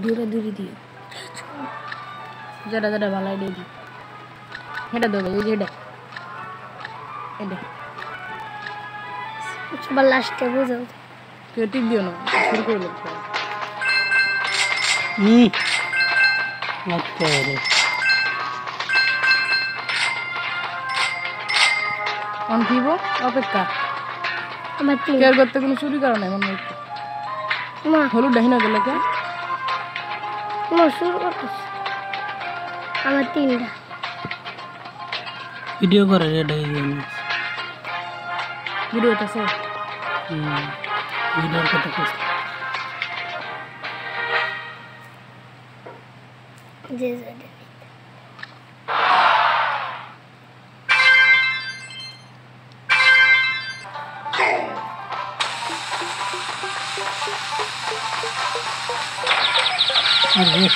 দূরে দূরে দিও যেটা যেটা ভালো আইডিয়া দি এটা দেবো এই যে এটা এটা সবার লাস্টে বুঝাও কেউ টিপ দিও না শুরু করে লোক আচ্ছা রে অন দিব অপেক্ষা আমার তিন কেয়ার করতে কোনো চুরি করা নাই মনে হচ্ছে মা হলুদ ডাহিনা গেল কে মা শুরু করতেছে আমার তিনটা ভিডিও করে রেড হয়ে গেছে ভিডিওটা স্যার ভিডিওর কথা কইছি যে আরে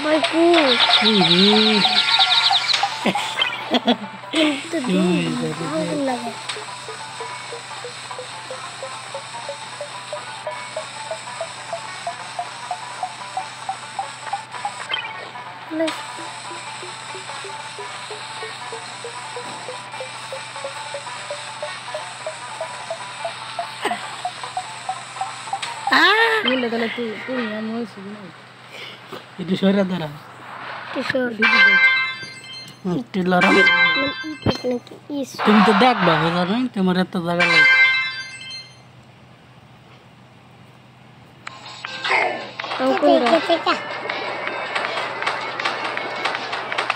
ভাই কু তো ভালো লাগে মিলে তাহলে তুই তুই আমি হয়েছি এটা সরা দ্বারা কিশোর টিলার নাকি ইস তুমি তো দেখবা বুঝা নাই তোমার এত জায়গা লাগে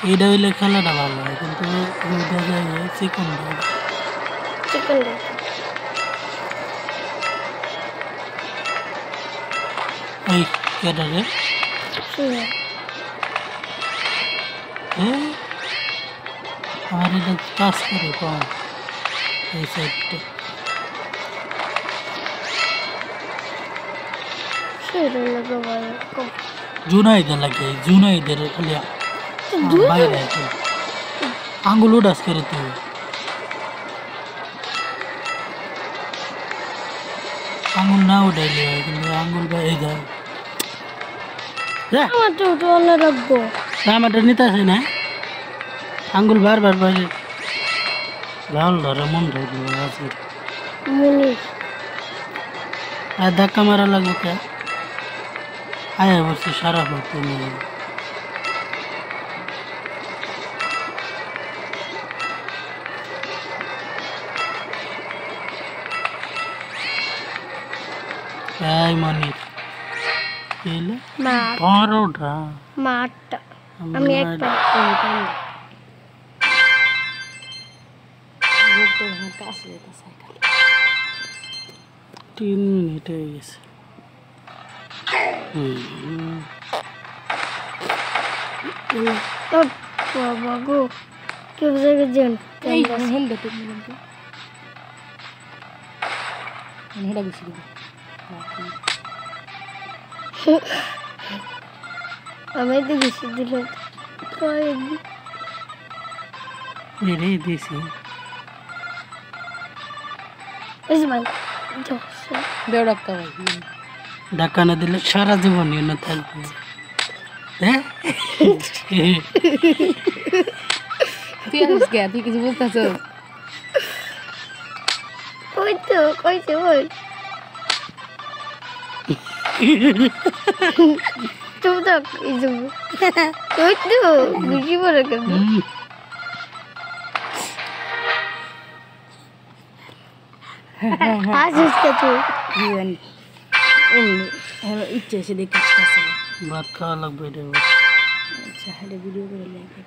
এইটা হইলে খেলাটা ভালো হয় কিন্তু চিকন চিকেন এই কেটা রে আমার এটা কাজ করে কম এই সাইডটা জুনাইদের লাগে জুনাইদের খালি বাইরে আঙ্গুল উডাস করে তুই আঙ্গুল না উঠাইলে হয় কিন্তু আঙ্গুল বাইরে যায় রাখবো আমারটা নিতে আসে না আঙ্গুল বারবার বাইরে লাল ধরে মন ধরল আছে আর ধাক্কা মারা লাগবে কে আয়া বলছে সারা হতো নিয়ে এই মনির এলে বড়টা মাঠটা আমি একটা 3 মিনিট হয়ে গেছে বাবা গো কেউ জায়গায় যান এই হেন দেখতে মিলন তো আমি হেডা বেশি দিব আমি তো বেশি দিল এরে দিছি দেও ডাক্তার ভাই ধাক্কা না দিলে সারা জীবন না থাকবে হ্যাঁ তুই আসিস কে তুই কিছু বলতেছ ওই তো কইছে ওই চুপ থাক এই যে ওই তো বুঝি বলে কেন আসিস কে তুই জীবন এমনি ইচ্ছে এসে দেখে আসতেছে ভাত খাওয়া লাগবে রে আচ্ছা হেডে ভিডিও করে লেগে